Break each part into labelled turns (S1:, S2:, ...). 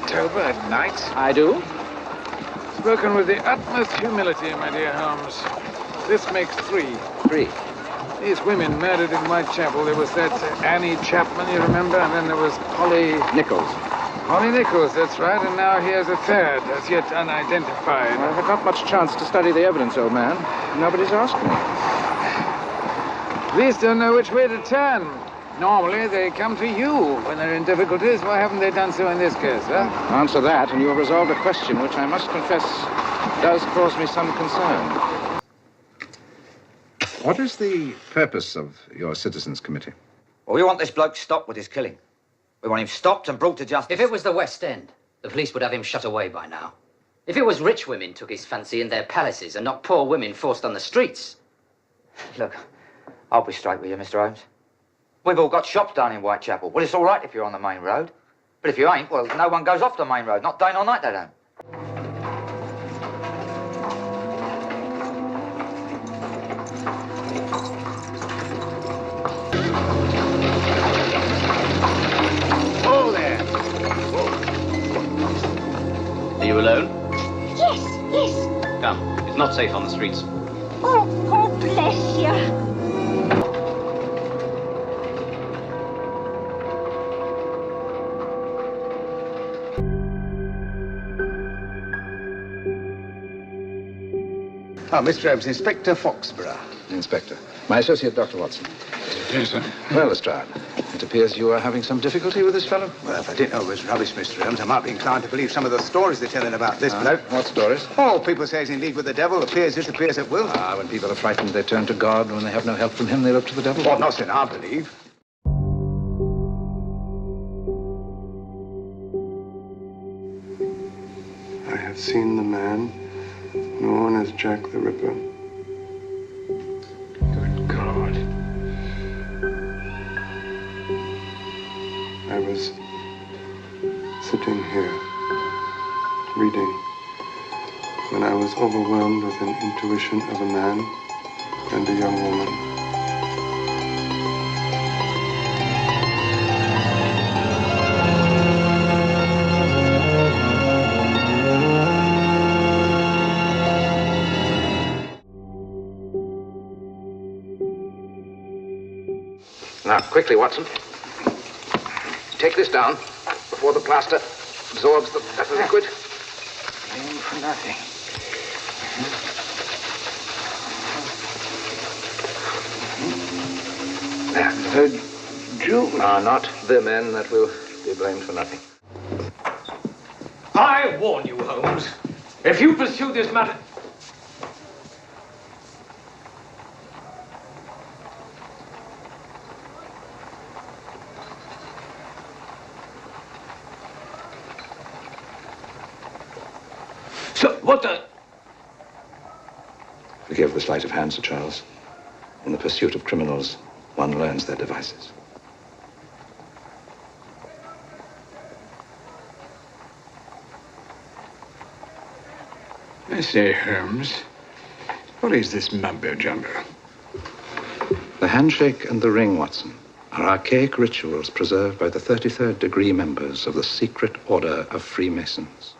S1: October at night?
S2: I do.
S1: Spoken with the utmost humility, my dear Holmes. This makes three.
S2: Three.
S1: These women murdered in Whitechapel. There was that Annie Chapman, you remember? And then there was Polly...
S2: Nichols.
S1: Polly Nichols, that's right. And now here's a third, as yet unidentified.
S2: I haven't got much chance to study the evidence, old man. Nobody's asked me.
S1: Police don't know which way to turn. Normally, they come to you when they're in difficulties. Why haven't they done so in this case, huh?
S2: Answer that, and you have resolved a question which I must confess does cause me some concern. What is the purpose of your citizens' committee?
S3: Well, we want this bloke stopped with his killing. We want him stopped and brought to justice.
S4: If it was the West End, the police would have him shut away by now. If it was rich women took his fancy in their palaces and not poor women forced on the streets.
S3: Look, I'll be straight with you, Mr. Holmes. We've all got shops down in Whitechapel. Well, it's all right if you're on the main road. But if you ain't, well, no one goes off the main road. Not day nor night, they don't.
S1: Oh, there.
S5: Are you alone?
S6: Yes, yes.
S5: Come, it's not safe on the streets.
S6: Oh, God bless you.
S7: Oh, Mr. Holmes, Inspector Foxborough.
S2: Inspector. My associate, Dr. Watson.
S1: Yes, sir.
S2: Well, Lestrade, it appears you are having some difficulty with this fellow.
S7: Well, if I didn't know it was rubbish, Mr. Holmes, I might be inclined to believe some of the stories they're telling about this bloke.
S2: What stories?
S7: Oh, people say he's in league with the devil, appears, disappears at will.
S2: When people are frightened, they turn to God. When they have no help from him, they look to the devil.
S7: Well, not in I believe.
S8: I have seen the man known as Jack the Ripper.
S1: Good God.
S8: I was sitting here, reading, when I was overwhelmed with an intuition of a man and a young woman.
S2: Now, quickly, Watson. Take this down before the plaster absorbs the liquid.
S1: Aim for nothing.
S2: There. Jew are not the men that will be blamed for nothing.
S9: I warn you, Holmes. If you pursue this matter... So, what the...
S2: Forgive the sleight of hand, Sir Charles. In the pursuit of criminals, one learns their devices.
S1: I say, Holmes, what is this mumbo-jumbo?
S2: The handshake and the ring, Watson, are archaic rituals preserved by the 33rd degree members of the secret order of Freemasons.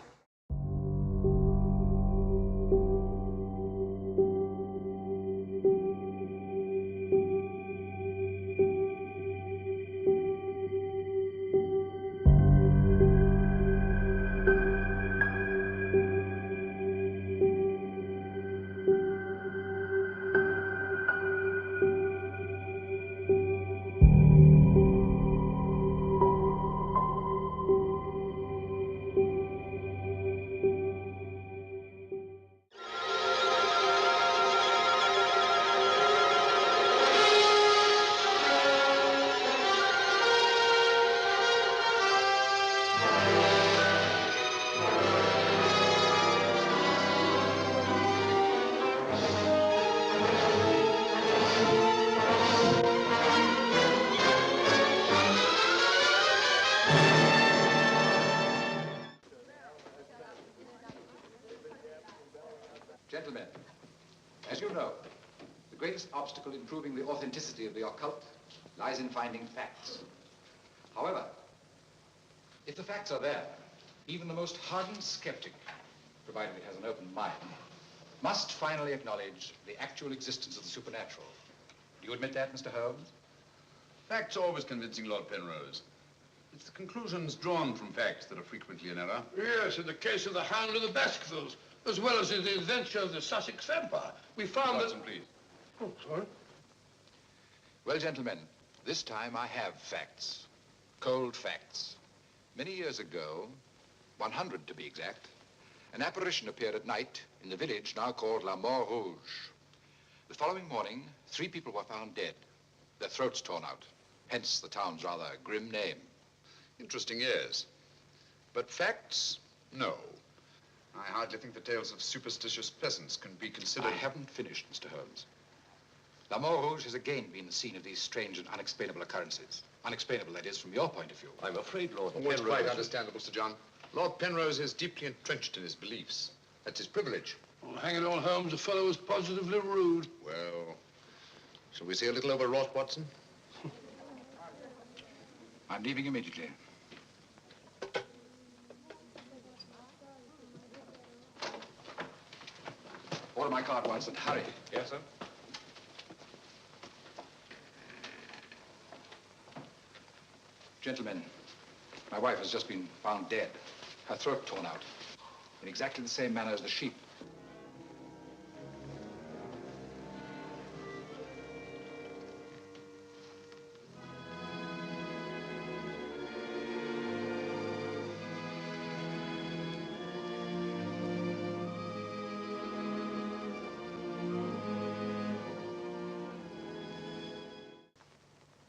S10: Gentlemen, as you know, the greatest obstacle in proving the authenticity of the occult lies in finding facts. However, if the facts are there, even the most hardened skeptic, provided it has an open mind, must finally acknowledge the actual existence of the supernatural. Do you admit that, Mr. Holmes?
S11: Facts are always convincing, Lord Penrose. It's the conclusions drawn from facts that are frequently in error.
S9: Yes, in the case of the Hound of the Baskervilles, as well as in the adventure of the Sussex vampire, we found
S11: Watson,
S9: that...
S11: please.
S9: Oh, sorry.
S10: Well, gentlemen, this time I have facts. Cold facts. Many years ago, 100 to be exact, an apparition appeared at night in the village now called La Mort Rouge. The following morning, 3 people were found dead, their throats torn out, hence the town's rather grim name.
S11: Interesting, yes. But facts, no. I hardly think the tales of superstitious peasants can be considered...
S10: I haven't finished, Mr. Holmes. La Mort Rouge has again been the scene of these strange and unexplainable occurrences. Unexplainable, that is, from your point of view.
S11: I'm afraid, Lord Penrose... quite understandable, Sir John. Lord Penrose is deeply entrenched in his beliefs. That's his privilege.
S9: Well, hang it all, Holmes, the fellow was positively rude.
S11: Well, shall we see a little overwrought, Watson?
S10: I'm leaving immediately. Order my card, Watson. Hurry.
S11: Yes, sir.
S10: Gentlemen, my wife has just been found dead. Her throat torn out. In exactly the same manner as the sheep.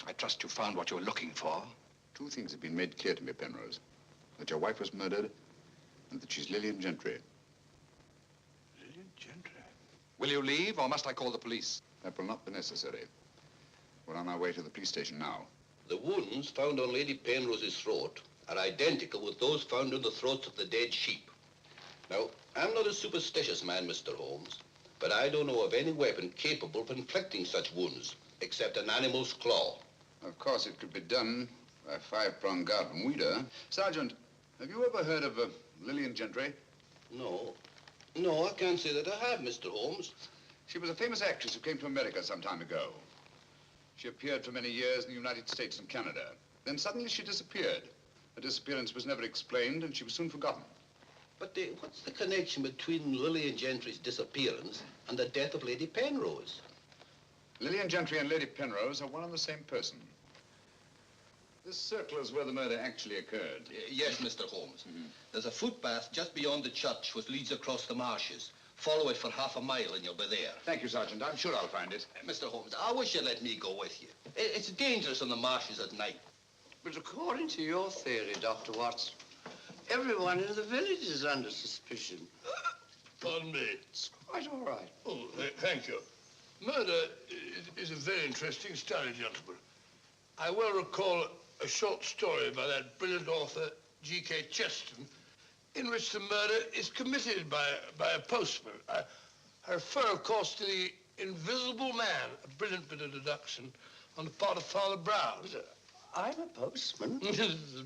S10: I trust you found what you were looking for.
S11: 2 things have been made clear to me, Penrose. That your wife was murdered and that she's Lillian Gentry.
S9: Lillian Gentry?
S10: Will you leave, or must I call the police?
S11: That will not be necessary. We're on our way to the police station now.
S12: The wounds found on Lady Penrose's throat are identical with those found on the throats of the dead sheep. Now, I'm not a superstitious man, Mr. Holmes, but I don't know of any weapon capable of inflicting such wounds, except an animal's claw.
S11: Of course, it could be done by a 5-pronged garden weeder. Sergeant, have you ever heard of Lillian Gentry?
S12: No. No, I can't say that I have, Mr. Holmes.
S11: She was a famous actress who came to America some time ago. She appeared for many years in the United States and Canada. Then suddenly she disappeared. Her disappearance was never explained, and she was soon forgotten.
S12: But what's the connection between Lillian Gentry's disappearance and the death of Lady Penrose?
S11: Lillian Gentry and Lady Penrose are one and the same person. This circle is where the murder actually occurred.
S12: Yes, Mr. Holmes. There's a footpath just beyond the church which leads across the marshes. Follow it for half a mile and you'll be there.
S11: Thank you, Sergeant. I'm sure I'll find it.
S12: Mr. Holmes, I wish you'd let me go with you. It's dangerous on the marshes at night.
S13: But according to your theory, Dr. Watson, everyone in the village is under suspicion.
S9: Pardon me.
S13: It's quite all right.
S9: Oh, thank you. Murder is a very interesting study, gentlemen. I well recall a short story by that brilliant author, G.K. Chesterton, in which the murder is committed by a postman. I refer, of course, to the Invisible Man, a brilliant bit of deduction on the part of Father Brown.
S13: I'm a postman.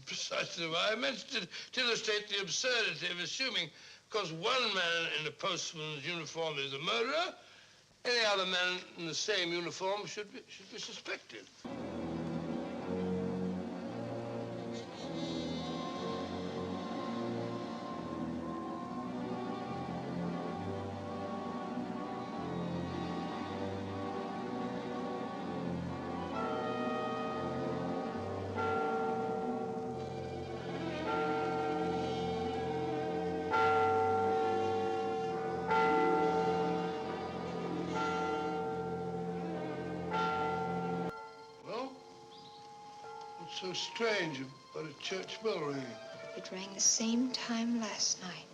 S9: Precisely why I mentioned it, to illustrate the absurdity of assuming because one man in a postman's uniform is a murderer, any other man in the same uniform should be suspected. So strange about a church bell ringing.
S14: It rang the same time last night.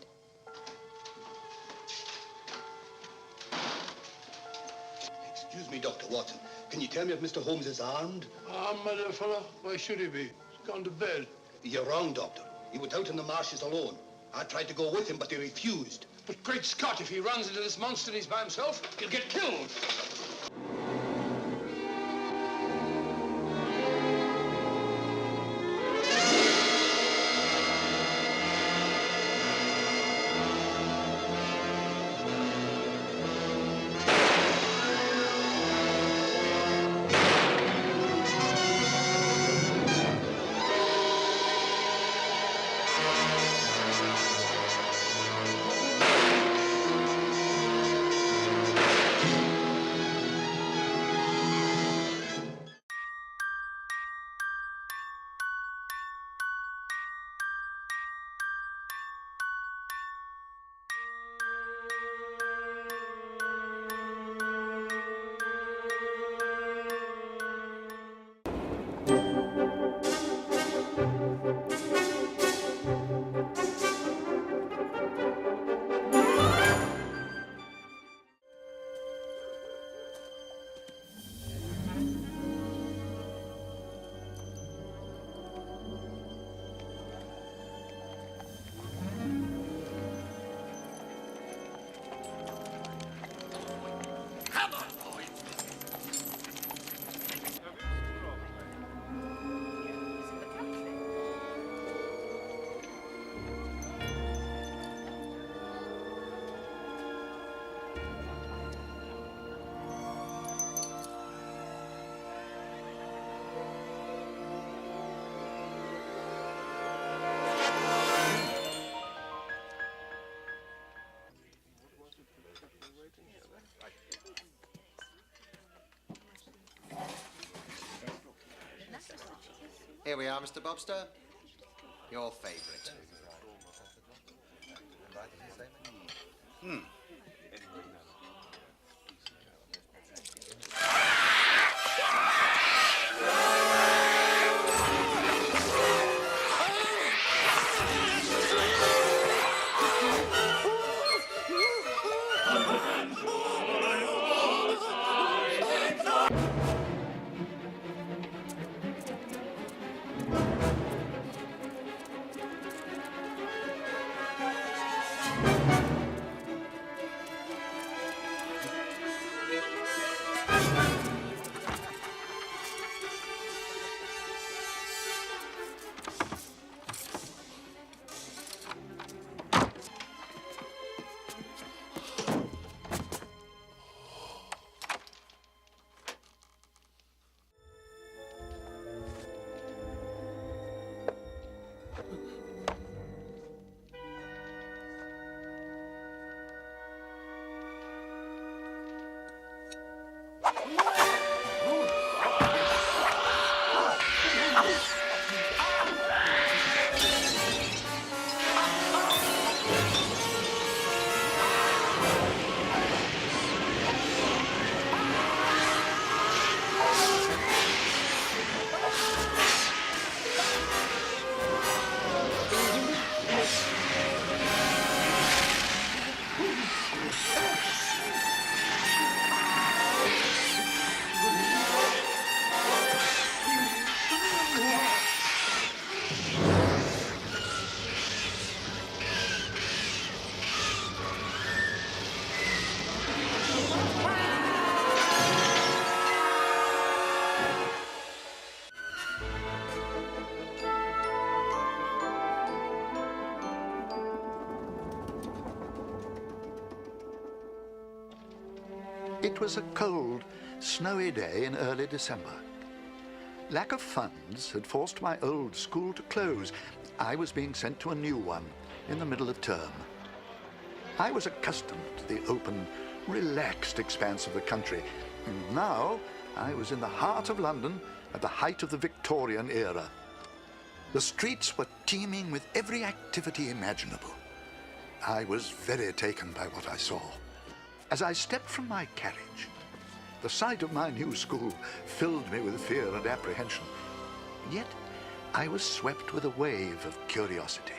S12: Excuse me, Dr. Watson. Can you tell me if Mr. Holmes is armed?
S9: Armed, my dear fellow? Why should he be? He's gone to bed.
S12: You're wrong, Doctor. He was out in the marshes alone. I tried to go with him, but he refused.
S9: But great Scott, if he runs into this monster and he's by himself, he'll get killed.
S15: Here we are, Mr. Bobster. Your favourite.
S16: It was a cold, snowy day in early December. Lack of funds had forced my old school to close. I was being sent to a new one in the middle of term. I was accustomed to the open, relaxed expanse of the country, and now I was in the heart of London at the height of the Victorian era. The streets were teeming with every activity imaginable. I was very taken by what I saw. As I stepped from my carriage, the sight of my new school filled me with fear and apprehension. Yet I was swept with a wave of curiosity.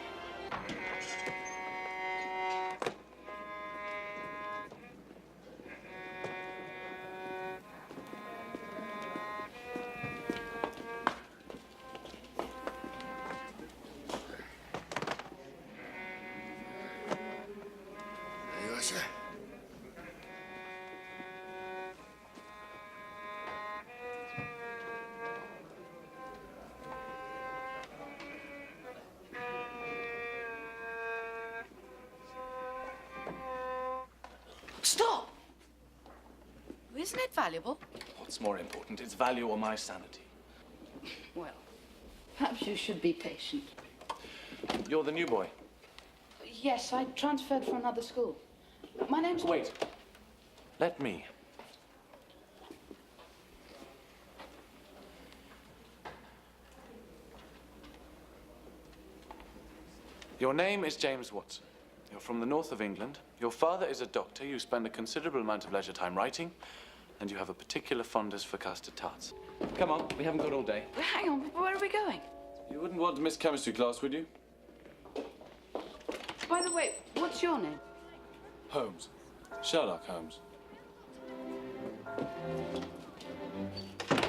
S9: There you are, sir.
S17: Stop! Isn't it valuable?
S18: What's more important, its value or my sanity?
S17: Well, perhaps you should be patient.
S18: You're the new boy.
S17: Yes, I transferred from another school. My name's...
S18: Wait. Let me. Your name is James Watson. You're from the north of England. Your father is a doctor. You spend a considerable amount of leisure time writing, and you have a particular fondness for custard tarts. Come on, we haven't got all day.
S17: Hang on, where are we going?
S18: You wouldn't want to miss chemistry class, would you?
S17: By the way, what's your name?
S18: Holmes. Sherlock Holmes.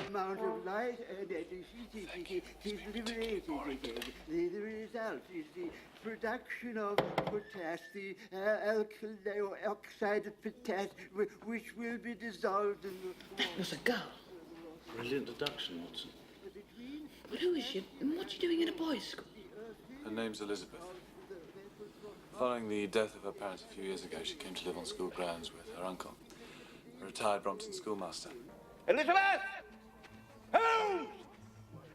S19: Amount of light and electricity is liberated again. The result is the production of potash, the alkali oxide of potash, which will be dissolved in the...
S17: That was a girl.
S18: Brilliant deduction, Watson.
S17: But who is she, and what's she doing in a boys' school?
S18: Her name's Elizabeth. Following the death of her parents a few years ago, she came to live on school grounds with her uncle, a retired Brompton schoolmaster.
S20: Elizabeth! Holmes!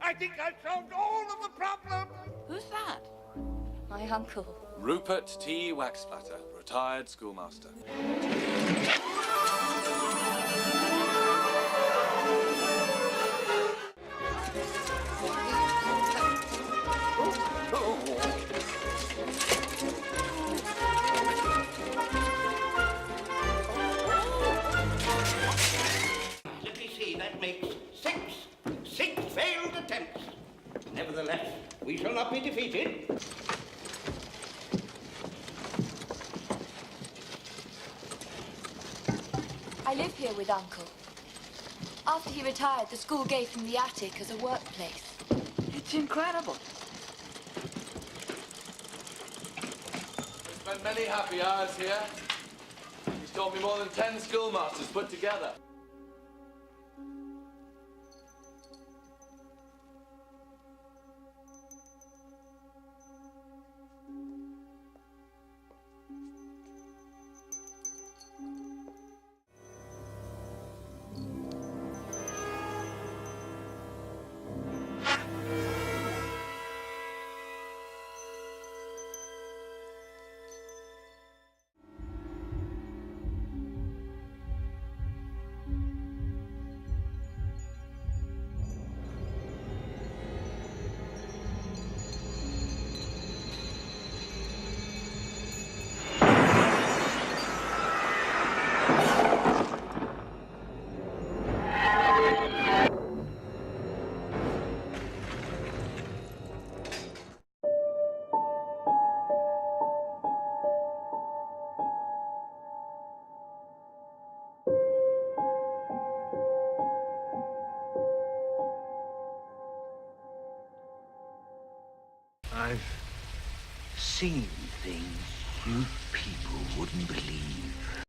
S20: I think I've solved all of the problems!
S17: Who's that? My uncle.
S18: Rupert T. Waxsplatter, retired schoolmaster.
S20: not be defeated.
S21: I live here with Uncle. After he retired, the school gave him the attic as a workplace.
S17: It's incredible.
S18: Spent many happy hours here. He's taught me more than 10 schoolmasters put together.
S22: I've seen things you people wouldn't believe.